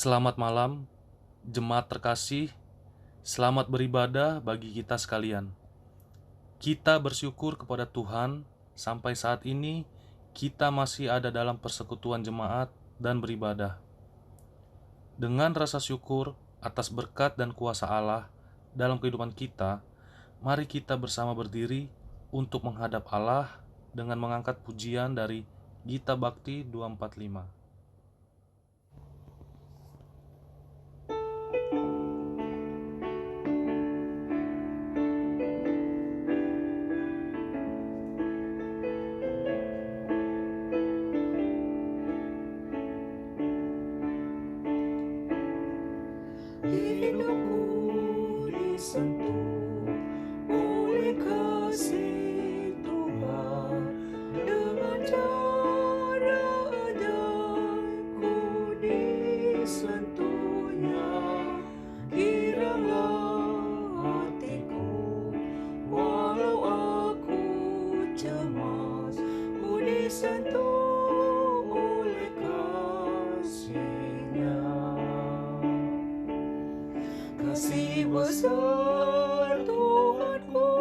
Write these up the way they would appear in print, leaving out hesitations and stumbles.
Selamat malam, jemaat terkasih. Selamat beribadah bagi kita sekalian. Kita bersyukur kepada Tuhan sampai saat ini kita masih ada dalam persekutuan jemaat dan beribadah. Dengan rasa syukur atas berkat dan kuasa Allah dalam kehidupan kita, mari kita bersama berdiri untuk menghadap Allah dengan mengangkat pujian dari Gita Bakti 245. Hidupku disentuh oleh kasih Tuhan, dengan cara ajaib ku disentuhnya. Giranglah hatiku walau aku cemas, ku disentuh oleh kasih-Nya. Kasih besar Tuhanku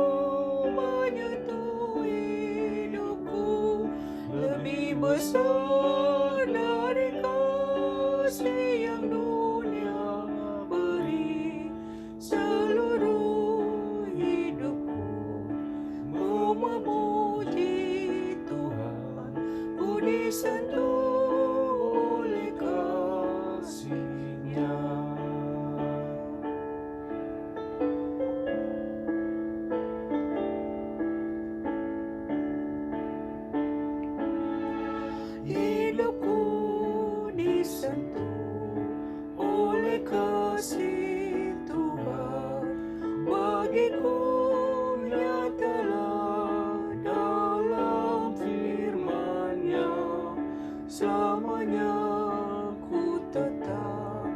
menyentuh hidupku, lebih besar dari kasih yang dunia beri. Seluruh hidupku ku memuji Tuhan, ku disentuh oleh kasih-Nya. Hidupku disentuh oleh kasih Tuhan, bagiku nyatalah dalam firman-Nya. Selamanya ku tetap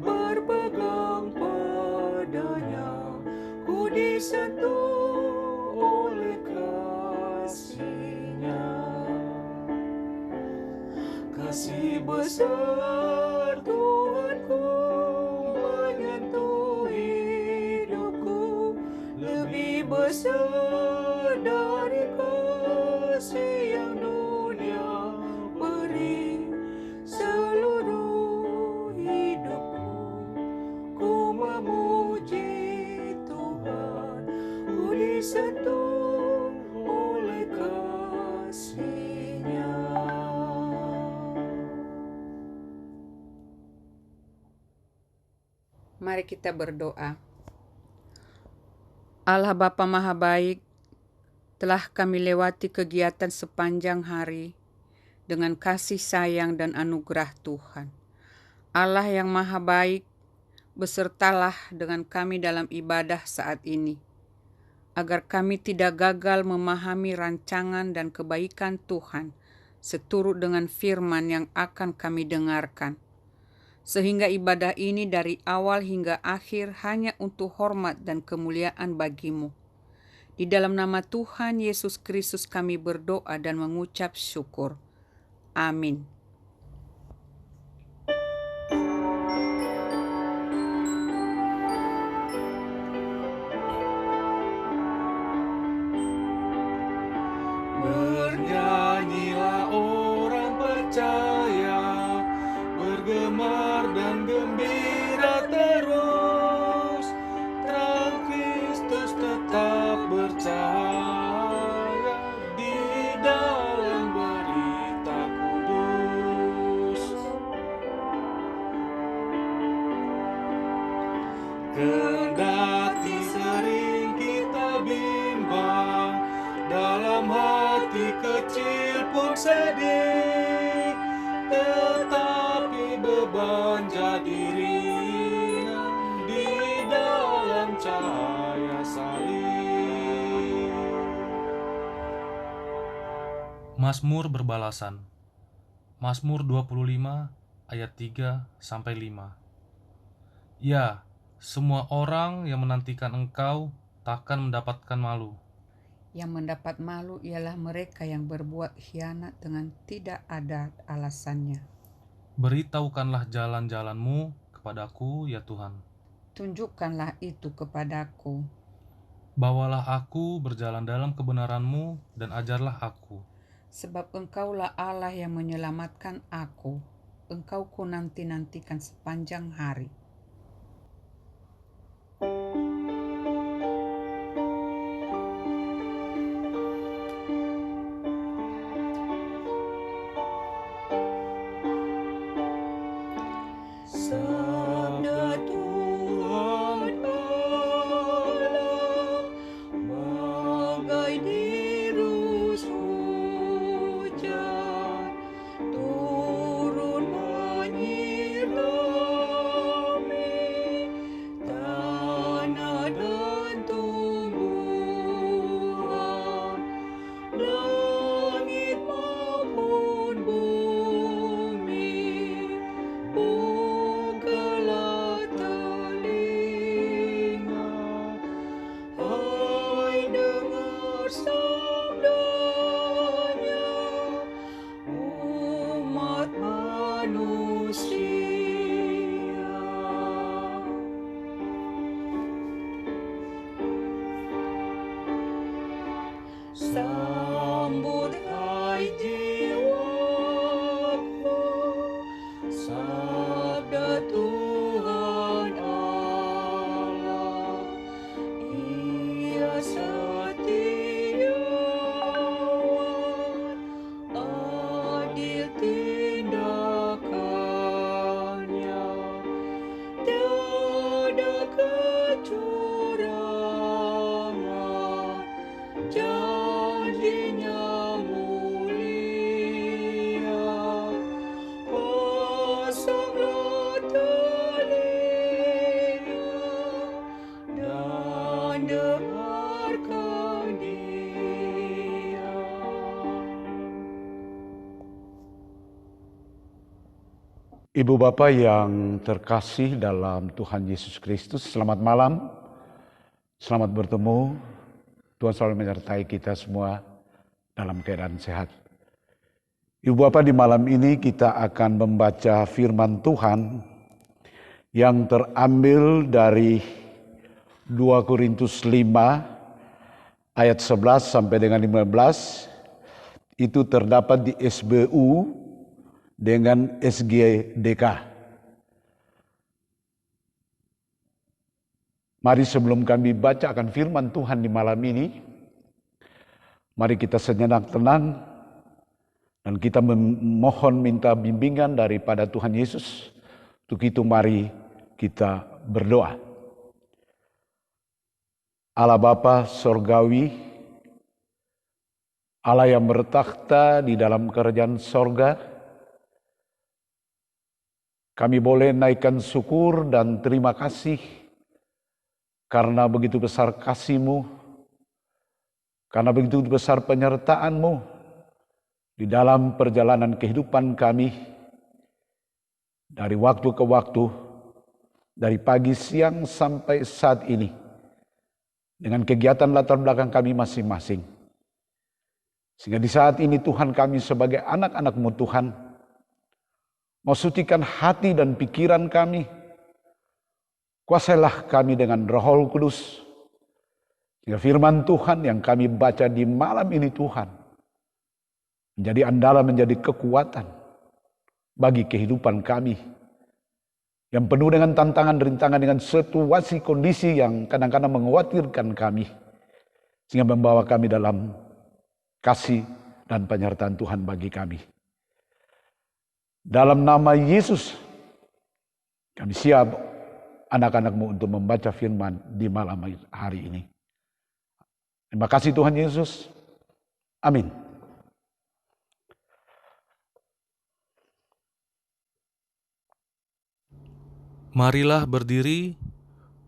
berpegang padanya, ku disentuh oleh kasih-Nya. Kasih besar Tuhanku menyentuh hidupku, lebih besar dari kasih yang dunia beri. Seluruh hidupku ku memuji Tuhan, ku disentuh oleh kasih-Nya. Mari kita berdoa. Allah Bapa Maha Baik, telah kami lewati kegiatan sepanjang hari dengan kasih sayang dan anugerah Tuhan. Allah yang Maha Baik, besertalah dengan kami dalam ibadah saat ini, agar kami tidak gagal memahami rancangan dan kebaikan Tuhan seturut dengan firman yang akan kami dengarkan. Sehingga ibadah ini dari awal hingga akhir hanya untuk hormat dan kemuliaan bagi-Mu. Di dalam nama Tuhan Yesus Kristus kami berdoa dan mengucap syukur. Amin. Bernyanyilah orang percaya, bergemar dan gembira terus. Terang Kristus tetap bercahaya di dalam berita kudus. Kendati sering kita bimbang, dalam hati kecil pun sedih, tetapi beban jadi ringan di dalam cahaya salib. Mazmur berbalasan. Mazmur 25 ayat 3-5. Ya, semua orang yang menantikan Engkau takkan mendapatkan malu. Yang mendapat malu ialah mereka yang berbuat khianat dengan tidak ada alasannya. Beritahukanlah jalan-jalan-Mu kepadaku, ya Tuhan. Tunjukkanlah itu kepadaku. Bawalah aku berjalan dalam kebenaran-Mu dan ajarlah aku. Sebab Engkaulah Allah yang menyelamatkan aku. Engkau ku nanti-nantikan sepanjang hari. Sabda Tuhan Allah bagai dirus hujan turun menyirami tanah dan tumbuhan, langit maupun bumi. Bukalah telinga, hai dengar sabdanya, umat manusia. Sambut hai jiwaku, sabda Tuhan Allah. Ia setiawan, adil tindakannya, tiada kecurangan, janjinya mulia. Pasanglah telinga dan dengarkan Dia. Ibu Bapa yang terkasih dalam Tuhan Yesus Kristus, selamat malam, selamat bertemu. Tuhan selalu menyertai kita semua dalam keadaan sehat. Ibu Bapa, di malam ini kita akan membaca firman Tuhan yang terambil dari 2 Korintus 5 ayat 11 sampai dengan 15. Itu terdapat di SBU dengan SGDK. Mari sebelum kami bacakan firman Tuhan di malam ini, mari kita sejenak tenang dan kita memohon minta bimbingan daripada Tuhan Yesus. Untuk itu mari kita berdoa. Allah Bapa Sorgawi, Allah yang bertakhta di dalam kerajaan sorga, kami boleh naikkan syukur dan terima kasih karena begitu besar kasih-Mu, karena begitu besar penyertaan-Mu di dalam perjalanan kehidupan kami, dari waktu ke waktu, dari pagi, siang, sampai saat ini, dengan kegiatan latar belakang kami masing-masing. Sehingga di saat ini Tuhan, kami sebagai anak-anak-Mu Tuhan, mau sucikan hati dan pikiran kami. Kuasailah kami dengan Roh Kudus. Sehingga firman Tuhan yang kami baca di malam ini Tuhan, menjadi andalan, menjadi kekuatan bagi kehidupan kami. Yang penuh dengan tantangan, rintangan, dengan situasi kondisi yang kadang-kadang mengkhawatirkan kami. Sehingga membawa kami dalam kasih dan penyertaan Tuhan bagi kami. Dalam nama Yesus, kami siap anak-anak-Mu untuk membaca firman di malam hari ini. Terima kasih Tuhan Yesus. Amin. Marilah berdiri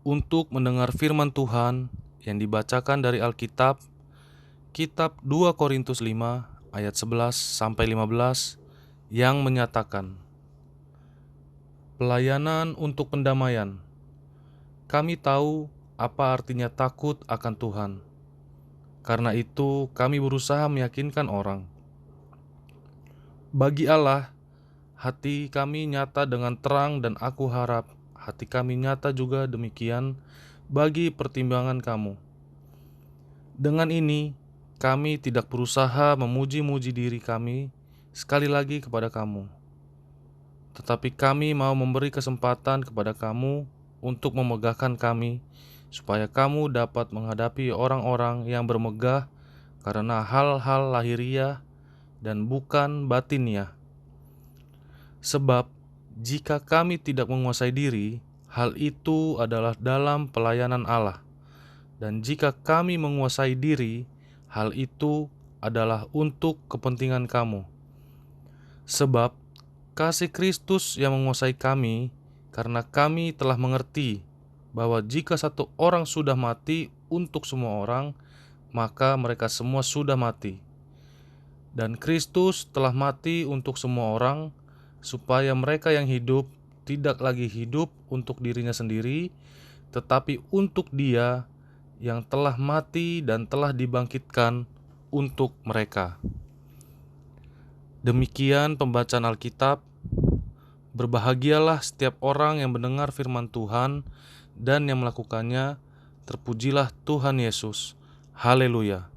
untuk mendengar firman Tuhan yang dibacakan dari Alkitab, Kitab 2 Korintus 5 ayat 11 sampai 15 yang menyatakan, pelayanan untuk pendamaian. Kami tahu apa artinya takut akan Tuhan. Karena itu kami berusaha meyakinkan orang. Bagi Allah, hati kami nyata dengan terang, dan aku harap hati kami nyata juga demikian bagi pertimbangan kamu. Dengan ini, kami tidak berusaha memuji-muji diri kami sekali lagi kepada kamu, tetapi kami mau memberi kesempatan kepada kamu untuk memegahkan kami, supaya kamu dapat menghadapi orang-orang yang bermegah karena hal-hal lahiriah dan bukan batiniah. Sebab jika kami tidak menguasai diri, hal itu adalah dalam pelayanan Allah. Dan jika kami menguasai diri, hal itu adalah untuk kepentingan kamu. Sebab kasih Kristus yang menguasai kami, karena kami telah mengerti bahwa jika satu orang sudah mati untuk semua orang, maka mereka semua sudah mati. Dan Kristus telah mati untuk semua orang, supaya mereka yang hidup tidak lagi hidup untuk dirinya sendiri, tetapi untuk Dia yang telah mati dan telah dibangkitkan untuk mereka. Demikian pembacaan Alkitab. Berbahagialah setiap orang yang mendengar firman Tuhan dan yang melakukannya. Terpujilah Tuhan Yesus. Haleluya.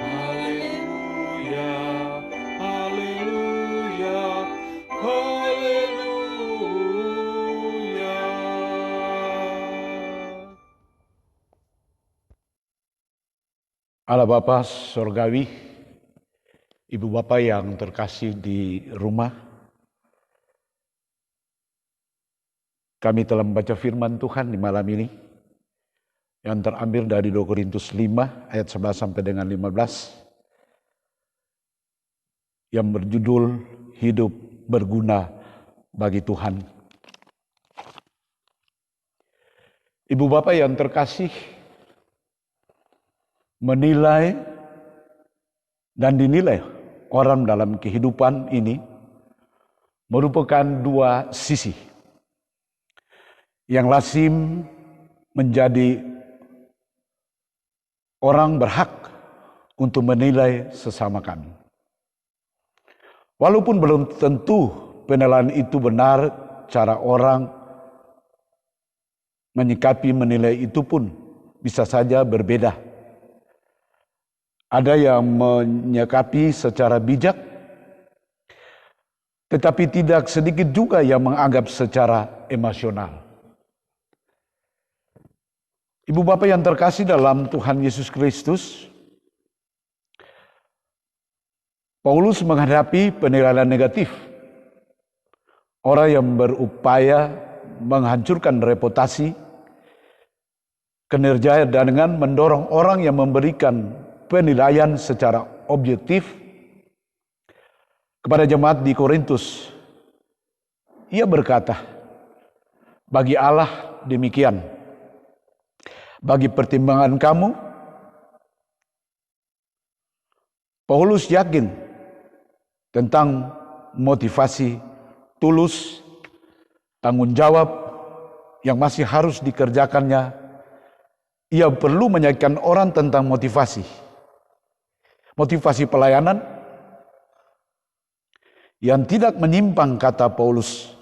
Haleluya, haleluya, haleluya. Allah Bapa Sorgawi, Ibu Bapa yang terkasih di rumah, kami telah membaca firman Tuhan di malam ini yang terambil dari 2 Korintus 5 ayat 11 sampai dengan 15 yang berjudul Hidup Berguna Bagi Tuhan. Ibu Bapa yang terkasih, menilai dan dinilai orang dalam kehidupan ini merupakan dua sisi yang lazim menjadi orang berhak untuk menilai sesama kami. Walaupun belum tentu penilaian itu benar, cara orang menyikapi menilai itu pun bisa saja berbeda. Ada yang menyikapi secara bijak, tetapi tidak sedikit juga yang menganggap secara emosional. Ibu Bapa yang terkasih dalam Tuhan Yesus Kristus, Paulus menghadapi penilaian negatif. Orang yang berupaya menghancurkan reputasi, kinerja dan dengan mendorong orang yang memberikan penilaian secara objektif kepada jemaat di Korintus. Ia berkata, bagi Allah demikian, bagi pertimbangan kamu, Paulus yakin tentang motivasi tulus, tanggung jawab yang masih harus dikerjakannya. Ia perlu menyampaikan orang tentang motivasi pelayanan yang tidak menyimpang, kata Paulus.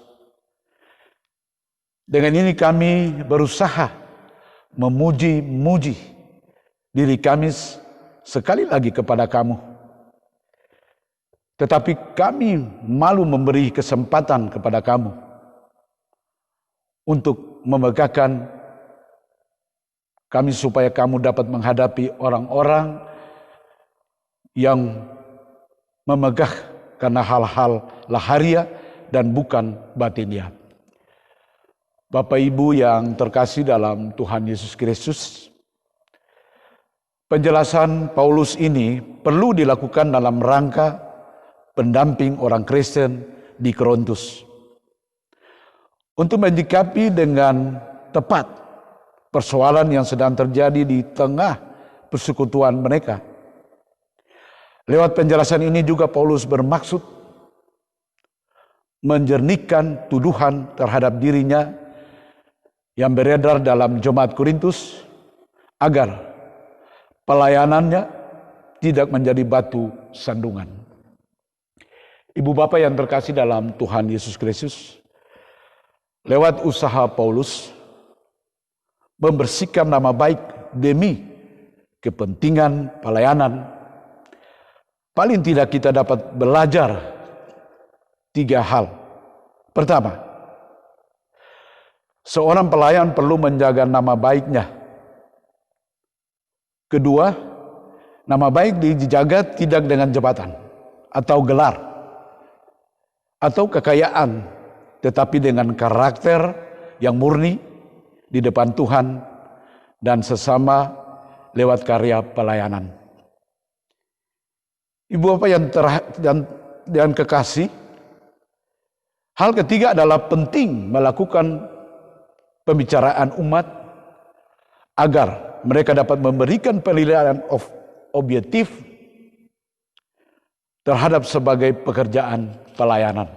Dengan ini kami berusaha memuji-muji diri kami sekali lagi kepada kamu. Tetapi kami malu memberi kesempatan kepada kamu untuk memegahkan kami supaya kamu dapat menghadapi orang-orang yang memegah karena hal-hal lahiriah dan bukan batiniah. Bapak Ibu yang terkasih dalam Tuhan Yesus Kristus, penjelasan Paulus ini perlu dilakukan dalam rangka pendamping orang Kristen di Korintus untuk menyikapi dengan tepat persoalan yang sedang terjadi di tengah persekutuan mereka. Lewat penjelasan ini juga Paulus bermaksud menjernihkan tuduhan terhadap dirinya yang beredar dalam jemaat Korintus, agar pelayanannya tidak menjadi batu sandungan. Ibu bapak yang terkasih dalam Tuhan Yesus Kristus, lewat usaha Paulus membersihkan nama baik demi kepentingan pelayanan, paling tidak kita dapat belajar 3 hal. Pertama, seorang pelayan perlu menjaga nama baiknya. Kedua, nama baik dijaga tidak dengan jabatan atau gelar atau kekayaan, tetapi dengan karakter yang murni di depan Tuhan dan sesama lewat karya pelayanan. Ibu bapak yang kekasih, hal ketiga adalah penting melakukan pembicaraan umat agar mereka dapat memberikan penilaian objektif terhadap sebagai pekerjaan pelayanan.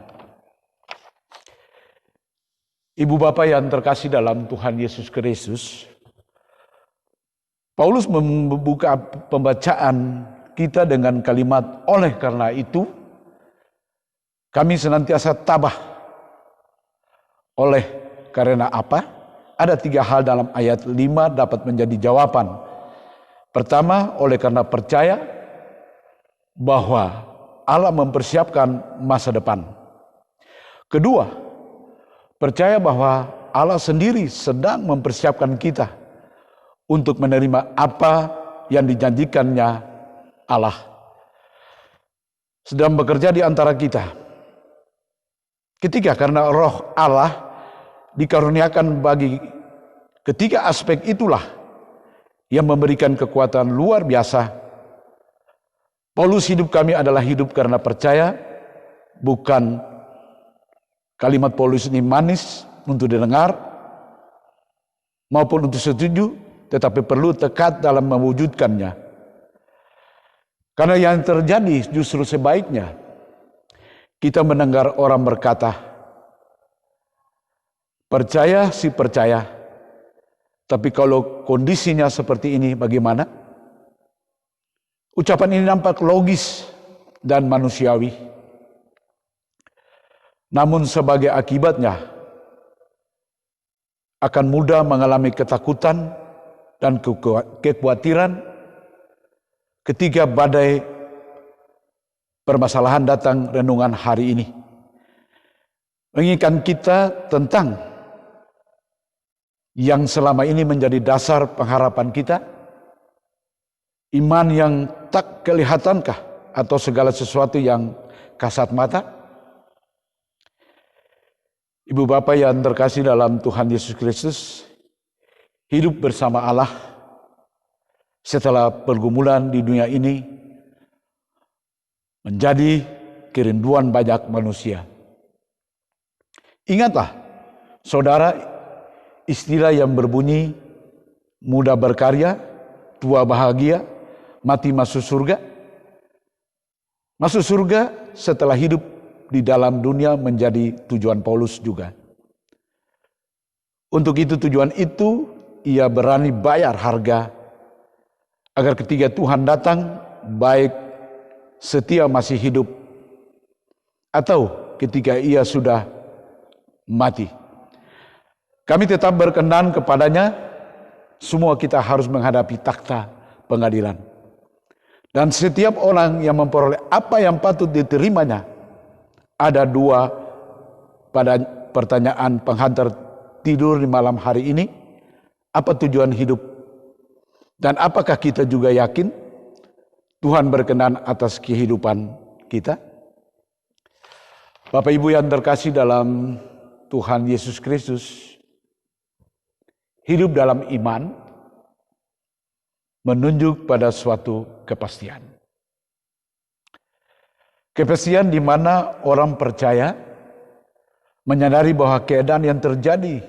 Ibu bapak yang terkasih dalam Tuhan Yesus Kristus, Paulus membuka pembacaan kita dengan kalimat, oleh karena itu kami senantiasa tabah. Oleh karena apa? Ada 3 hal dalam ayat 5 dapat menjadi jawaban. Pertama, oleh karena percaya bahwa Allah mempersiapkan masa depan. Kedua, percaya bahwa Allah sendiri sedang mempersiapkan kita untuk menerima apa yang dijanjikannya Allah. Sedang bekerja di antara kita. Ketiga, karena roh Allah dikaruniakan bagi ketiga aspek itulah yang memberikan kekuatan luar biasa. Paulus, hidup kami adalah hidup karena percaya, bukan kalimat Paulus ini manis untuk didengar maupun untuk setuju, tetapi perlu tekad dalam mewujudkannya. Karena yang terjadi justru sebaiknya kita mendengar orang berkata, percaya sih percaya, tapi kalau kondisinya seperti ini bagaimana? Ucapan ini nampak logis dan manusiawi. Namun sebagai akibatnya akan mudah mengalami ketakutan dan kekhawatiran ketika badai permasalahan datang. Renungan hari ini mengingatkan kita tentang yang selama ini menjadi dasar pengharapan kita, iman yang tak kelihatankah atau segala sesuatu yang kasat mata. Ibu bapak yang terkasih dalam Tuhan Yesus Kristus, hidup bersama Allah setelah pergumulan di dunia ini menjadi kerinduan banyak manusia. Ingatlah, saudara, istilah yang berbunyi muda berkarya, tua bahagia, mati masuk surga. Masuk surga setelah hidup di dalam dunia menjadi tujuan Paulus juga. Untuk itu, tujuan itu ia berani bayar harga agar ketika Tuhan datang, baik setia masih hidup atau ketika ia sudah mati, kami tetap berkenan kepadanya. Semua kita harus menghadapi takhta pengadilan. Dan setiap orang yang memperoleh apa yang patut diterimanya, ada 2 pada pertanyaan penghantar tidur di malam hari ini. Apa tujuan hidup? Dan apakah kita juga yakin Tuhan berkenan atas kehidupan kita? Bapak Ibu yang terkasih dalam Tuhan Yesus Kristus, hidup dalam iman menunjuk pada suatu kepastian. Kepastian di mana orang percaya menyadari bahwa keadaan yang terjadi,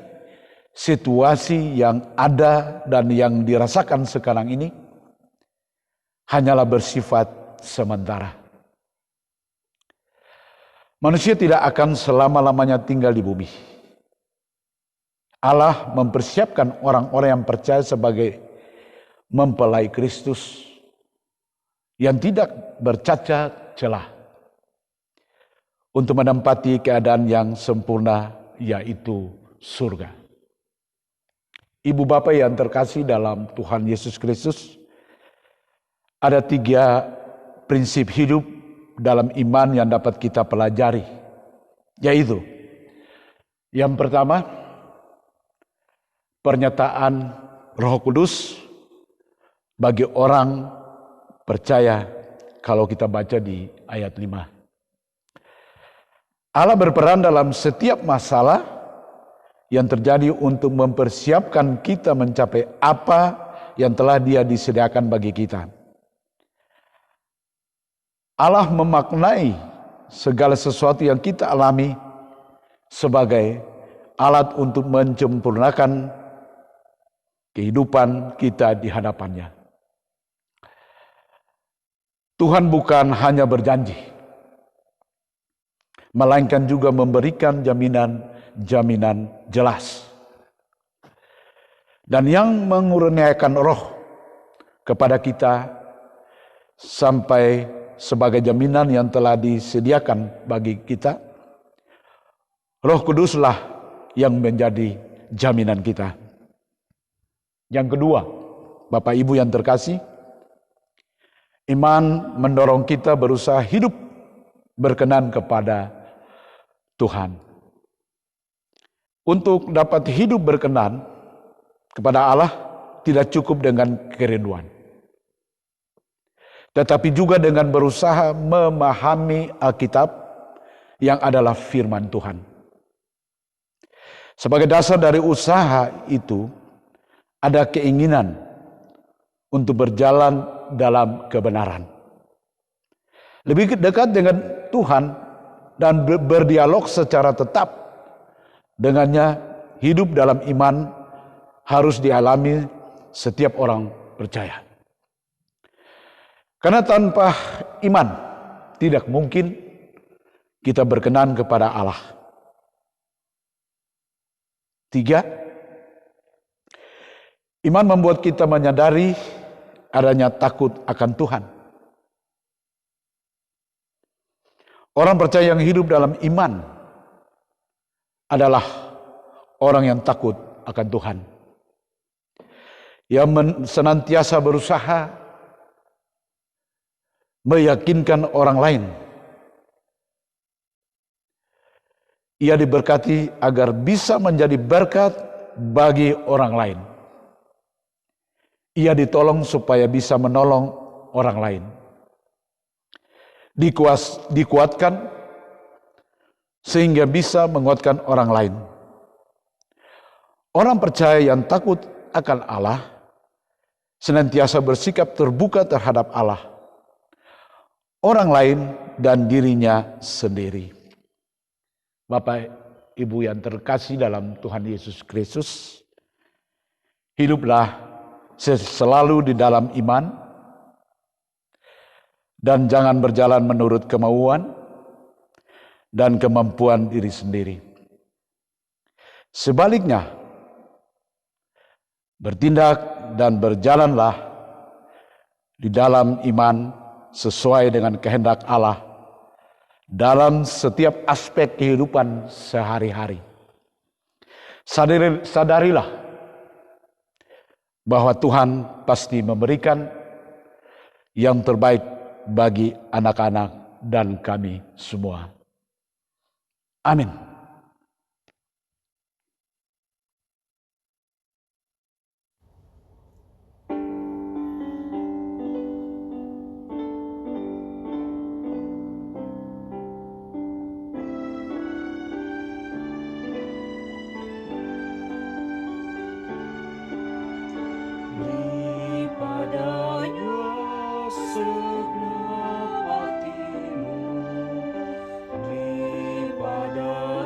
situasi yang ada dan yang dirasakan sekarang ini hanyalah bersifat sementara. Manusia tidak akan selama-lamanya tinggal di bumi. Allah mempersiapkan orang-orang yang percaya sebagai mempelai Kristus yang tidak bercacat celah untuk menempati keadaan yang sempurna, yaitu surga. Ibu bapak yang terkasih dalam Tuhan Yesus Kristus, ada 3 prinsip hidup dalam iman yang dapat kita pelajari, yaitu yang pertama, pernyataan Roh Kudus bagi orang percaya, kalau kita baca di ayat 5. Allah berperan dalam setiap masalah yang terjadi untuk mempersiapkan kita mencapai apa yang telah Dia disediakan bagi kita. Allah memaknai segala sesuatu yang kita alami sebagai alat untuk menyempurnakan kehidupan kita di hadapannya. Tuhan bukan hanya berjanji, melainkan juga memberikan jaminan jelas. Dan yang mengurniakan roh kepada kita sampai sebagai jaminan yang telah disediakan bagi kita, Roh Kuduslah yang menjadi jaminan kita. Yang kedua, Bapak Ibu yang terkasih, iman mendorong kita berusaha hidup berkenan kepada Tuhan. Untuk dapat hidup berkenan kepada Allah tidak cukup dengan kerinduan, tetapi juga dengan berusaha memahami Alkitab yang adalah firman Tuhan. Sebagai dasar dari usaha itu, ada keinginan untuk berjalan dalam kebenaran, lebih dekat dengan Tuhan, dan berdialog secara tetap dengannya. Hidup dalam iman harus dialami setiap orang percaya. Karena tanpa iman tidak mungkin kita berkenan kepada Allah. 3, iman membuat kita menyadari adanya takut akan Tuhan. Orang percaya yang hidup dalam iman adalah orang yang takut akan Tuhan, yang senantiasa berusaha meyakinkan orang lain. Ia diberkati agar bisa menjadi berkat bagi orang lain. Ia ditolong supaya bisa menolong orang lain. Dikuatkan sehingga bisa menguatkan orang lain. Orang percaya yang takut akan Allah senantiasa bersikap terbuka terhadap Allah, orang lain, dan dirinya sendiri. Bapak Ibu yang terkasih dalam Tuhan Yesus Kristus, hiduplah selalu di dalam iman, dan jangan berjalan menurut kemauan dan kemampuan diri sendiri. Sebaliknya, bertindak dan berjalanlah di dalam iman sesuai dengan kehendak Allah dalam setiap aspek kehidupan sehari-hari. Sadarilah bahwa Tuhan pasti memberikan yang terbaik bagi anak-anak dan kami semua. Amin. Beri padanya segenap hatimu, beri padanya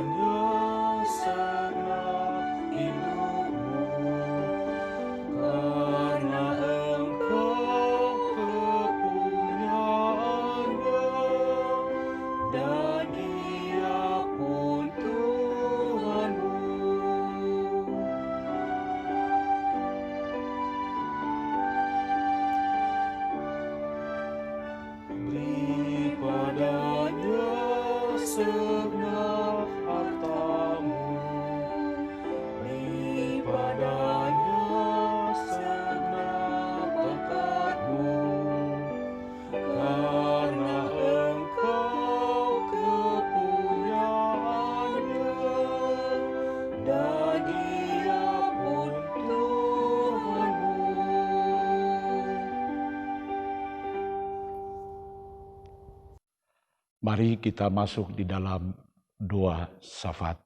Mari kita masuk di dalam doa syafaat.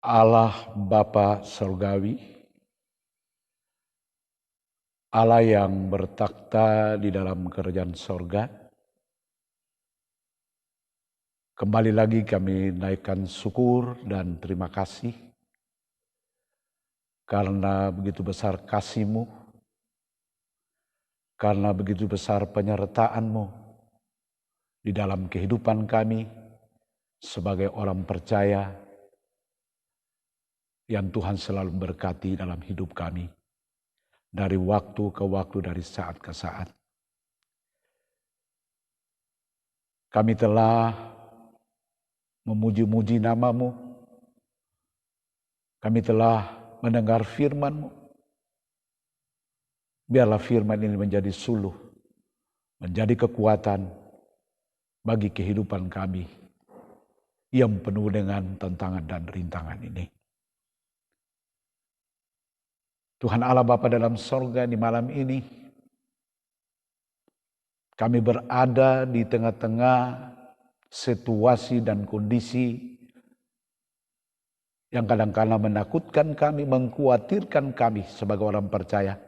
Allah Bapa Surgawi, Allah yang bertakhta di dalam kerajaan sorga, kembali lagi kami naikkan syukur dan terima kasih karena begitu besar kasih-Mu, karena begitu besar penyertaan-Mu di dalam kehidupan kami sebagai orang percaya yang Tuhan selalu berkati dalam hidup kami dari waktu ke waktu, dari saat ke saat. Kami telah memuji-muji nama-Mu. Kami telah mendengar firman-Mu. Biarlah firman ini menjadi suluh, menjadi kekuatan bagi kehidupan kami yang penuh dengan tantangan dan rintangan ini. Tuhan Allah Bapa dalam sorga, di malam ini kami berada di tengah-tengah situasi dan kondisi yang kadang-kadang menakutkan kami, mengkhawatirkan kami sebagai orang percaya.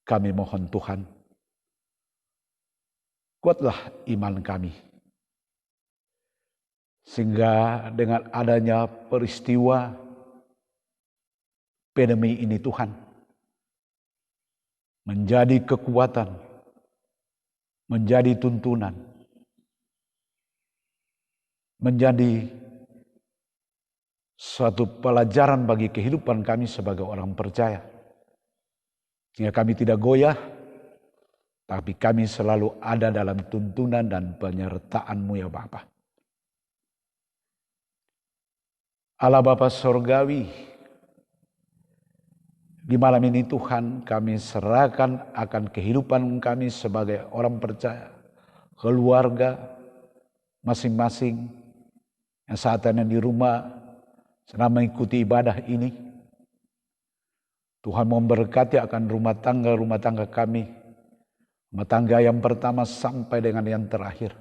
Kami mohon Tuhan, kuatlah iman kami. Sehingga dengan adanya peristiwa pandemi ini Tuhan, menjadi kekuatan, menjadi tuntunan, menjadi suatu pelajaran bagi kehidupan kami sebagai orang percaya. Sehingga kami tidak goyah, tapi kami selalu ada dalam tuntunan dan penyertaan-Mu ya Bapa. Allah Bapa Surgawi, di malam ini Tuhan kami serahkan akan kehidupan kami sebagai orang percaya, keluarga masing-masing yang saat ini di rumah sedang mengikuti ibadah ini. Tuhan memberkati akan rumah tangga kami, rumah tangga yang pertama sampai dengan yang terakhir.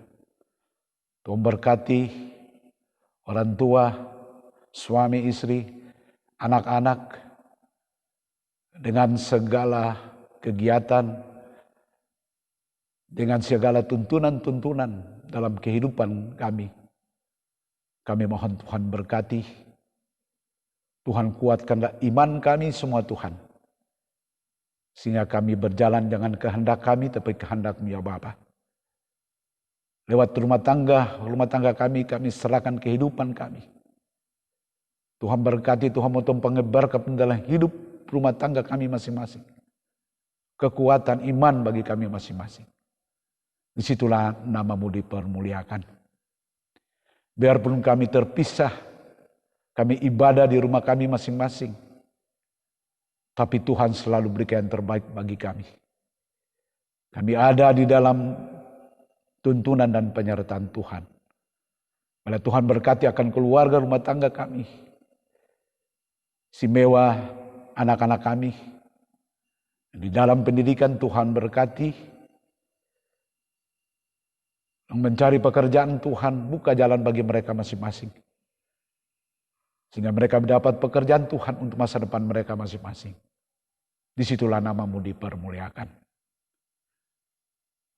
Tuhan berkati orang tua, suami istri, anak-anak, dengan segala kegiatan, dengan segala tuntunan-tuntunan dalam kehidupan kami. Kami mohon Tuhan berkati, Tuhan kuatkanlah iman kami semua Tuhan. Sehingga kami berjalan dengan kehendak kami, tapi kehendak-Mu ya Bapa. Lewat rumah tangga kami serahkan kehidupan kami. Tuhan berkati, Tuhan mau pengebarkan dalam hidup rumah tangga kami masing-masing. Kekuatan iman bagi kami masing-masing. Disitulah nama-Mu dipermuliakan. Biarpun kami terpisah, kami ibadah di rumah kami masing-masing. Tapi Tuhan selalu berikan yang terbaik bagi kami. Kami ada di dalam tuntunan dan penyertaan Tuhan. Bila Tuhan berkati akan keluarga rumah tangga kami. Istimewa anak-anak kami. Di dalam pendidikan Tuhan berkati. Mencari pekerjaan Tuhan, buka jalan bagi mereka masing-masing. Sehingga mereka mendapat pekerjaan Tuhan untuk masa depan mereka masing-masing. Disitulah nama-Mu dipermuliakan.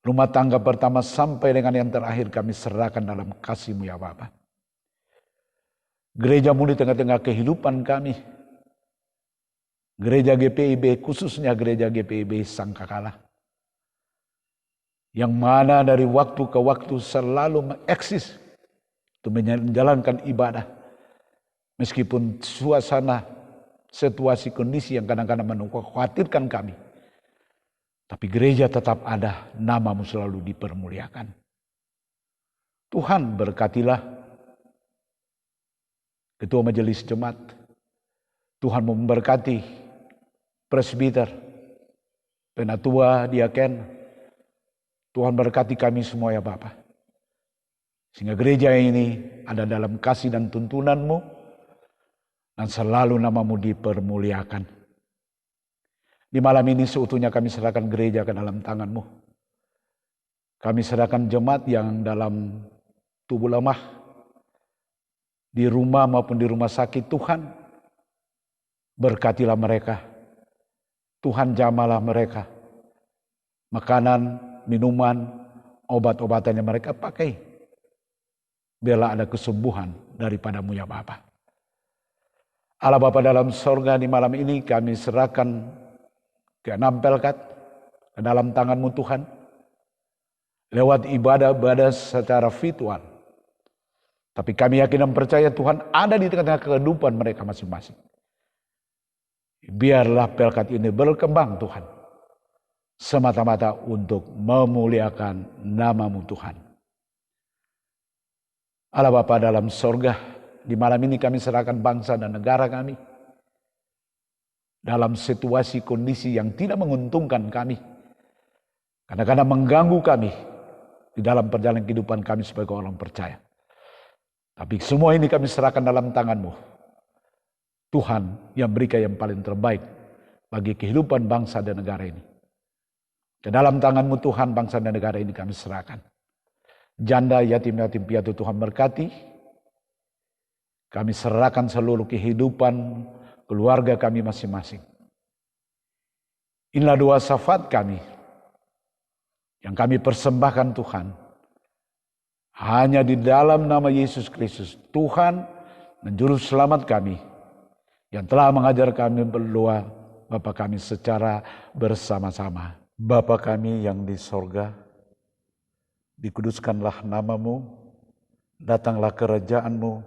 Rumah tangga pertama sampai dengan yang terakhir kami serahkan dalam kasih-Mu ya Bapa. Gereja-Mu di tengah-tengah kehidupan kami. Gereja GPIB, khususnya gereja GPIB Sangkakala. Yang mana dari waktu ke waktu selalu mengeksis untuk menjalankan ibadah. Meskipun suasana, situasi, kondisi yang kadang-kadang mengkhawatirkan kami. Tapi gereja tetap ada, nama-Mu selalu dipermuliakan. Tuhan berkatilah Ketua Majelis Jemaat. Tuhan memberkati presbiter, penatua, diaken. Tuhan berkati kami semua ya Bapa. Sehingga gereja ini ada dalam kasih dan tuntunan-Mu. Dan selalu nama-Mu dipermuliakan. Di malam ini seutuhnya kami serahkan gereja ke dalam tangan-Mu. Kami serahkan jemaat yang dalam tubuh lemah, di rumah maupun di rumah sakit. Tuhan, berkatilah mereka. Tuhan, jamalah mereka. Makanan, minuman, obat-obatan yang mereka pakai. Biarlah ada kesembuhan daripada-Mu ya Bapa. Allah Bapa dalam sorga, di malam ini kami serahkan ke-6 pelkat ke dalam tangan-Mu Tuhan. Lewat ibadah-ibadah secara virtual. Tapi kami yakin dan percaya Tuhan ada di tengah-tengah kehidupan mereka masing-masing. Biarlah pelkat ini berkembang Tuhan. Semata-mata untuk memuliakan nama-Mu Tuhan. Allah Bapa dalam sorga, di malam ini kami serahkan bangsa dan negara kami. Dalam situasi kondisi yang tidak menguntungkan kami. Kadang-kadang mengganggu kami di dalam perjalanan kehidupan kami sebagai orang percaya. Tapi semua ini kami serahkan dalam tangan-Mu. Tuhan yang berikan yang paling terbaik bagi kehidupan bangsa dan negara ini. Ke dalam tangan-Mu Tuhan, bangsa dan negara ini kami serahkan. Janda, yatim-yatim piatu Tuhan berkati. Kami serahkan seluruh kehidupan keluarga kami masing-masing. Inilah doa syafaat kami yang kami persembahkan Tuhan. Hanya di dalam nama Yesus Kristus, Tuhan dan Juru Selamat kami, yang telah mengajar kami berdoa Bapa kami secara bersama-sama. Bapa kami yang di sorga, dikuduskanlah nama-Mu, datanglah kerajaan-Mu,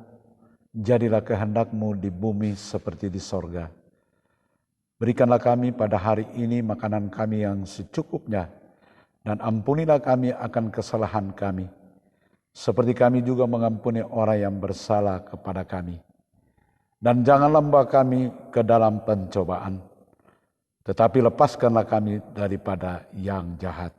jadilah kehendak-Mu di bumi seperti di sorga. Berikanlah kami pada hari ini makanan kami yang secukupnya, dan ampunilah kami akan kesalahan kami, seperti kami juga mengampuni orang yang bersalah kepada kami. Dan janganlah membawa kami ke dalam pencobaan, tetapi lepaskanlah kami daripada yang jahat.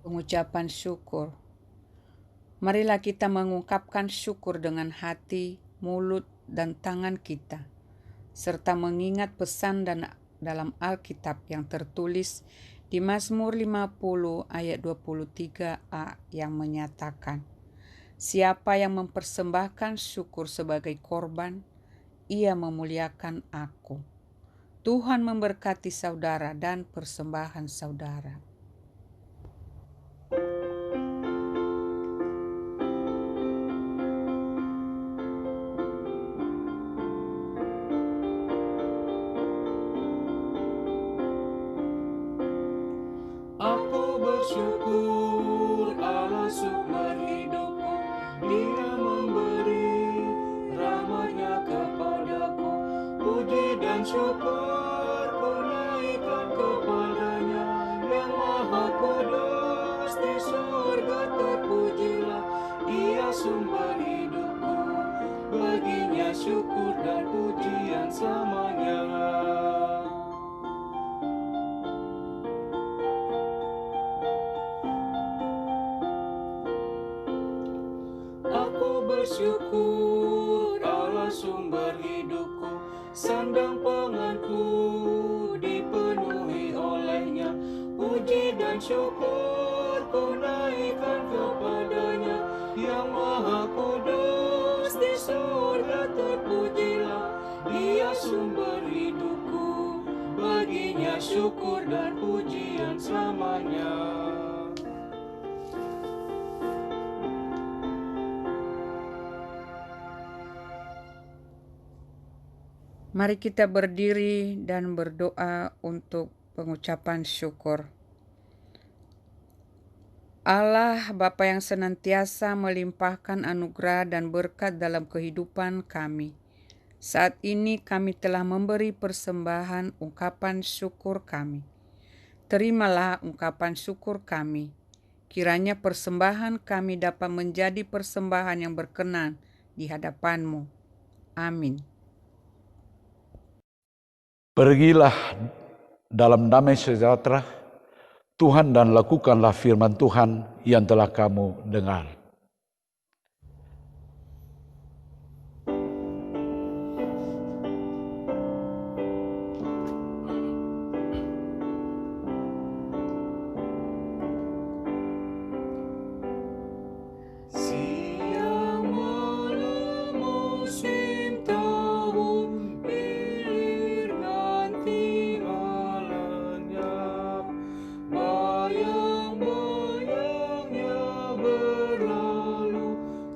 Pengucapan syukur. Marilah kita mengungkapkan syukur dengan hati, mulut, dan tangan kita, serta mengingat pesan dan dalam Alkitab yang tertulis di Mazmur 50 ayat 23a yang menyatakan, siapa yang mempersembahkan syukur sebagai korban, ia memuliakan aku. Tuhan memberkati saudara dan persembahan saudara. Aku bersyukur Allah sumber hidupku, Dia memberi rahmat-Nya kepadaku. Puji dan syukur ku naikkan kepada-Nya, yang Maha Kudus di surga terpujilah. Dia sumber hidupku, baginya syukur dan pujian selamanya. Bersyukur Allah sumber hidupku, sandang panganku dipenuhi oleh-Nya. Puji dan syukur ku naikkan kepada-Nya, yang Maha Kudus di surga terpujilah. Dia sumber hidupku, baginya syukur dan pujian selamanya. Mari kita berdiri dan berdoa untuk Pengucapan syukur. Allah Bapa yang senantiasa melimpahkan anugerah dan berkat dalam kehidupan kami. Saat ini kami telah memberi persembahan ungkapan syukur kami. Terimalah ungkapan syukur kami. Kiranya persembahan kami dapat menjadi persembahan yang berkenan di hadapan-Mu. Amin. Pergilah dalam damai sejahtera Tuhan dan lakukanlah firman Tuhan yang telah kamu dengar. Siang malam musim tahun hilir ganti malamnya, bayang-bayangnya berlalu,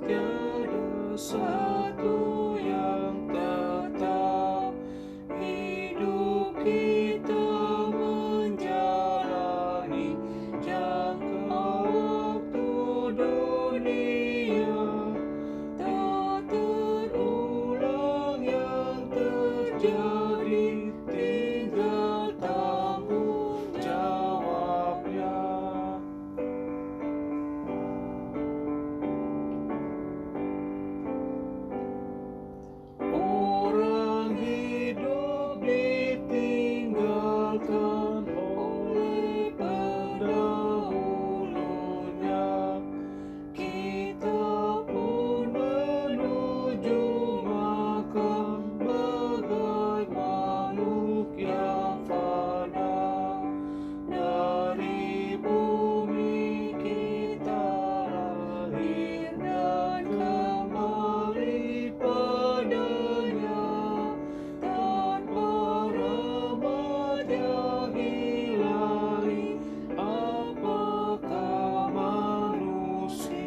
tiada satu yang tetap. Hidup kita menjalani jangka waktu dunia, tak terulang yang terjadi, tinggal tanggung jawabnya. Orang hidup ditinggalkan oleh pendahulunya, kita pun menuju makan bagai makhluk yang fana. Dari bumi kita lahir dan kembali padanya, tanpa rahmat yang ilahi, apakah manusia?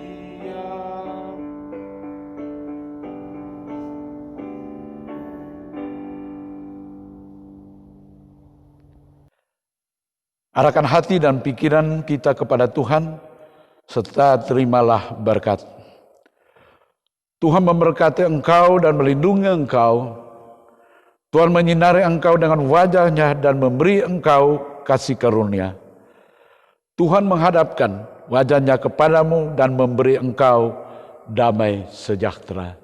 Arahkan hati dan pikiran kita kepada Tuhan, serta terimalah berkat. Tuhan memberkati engkau dan melindungi engkau. Tuhan menyinari engkau dengan wajah-Nya dan memberi engkau kasih karunia. Tuhan menghadapkan wajah-Nya kepadamu dan memberi engkau damai sejahtera.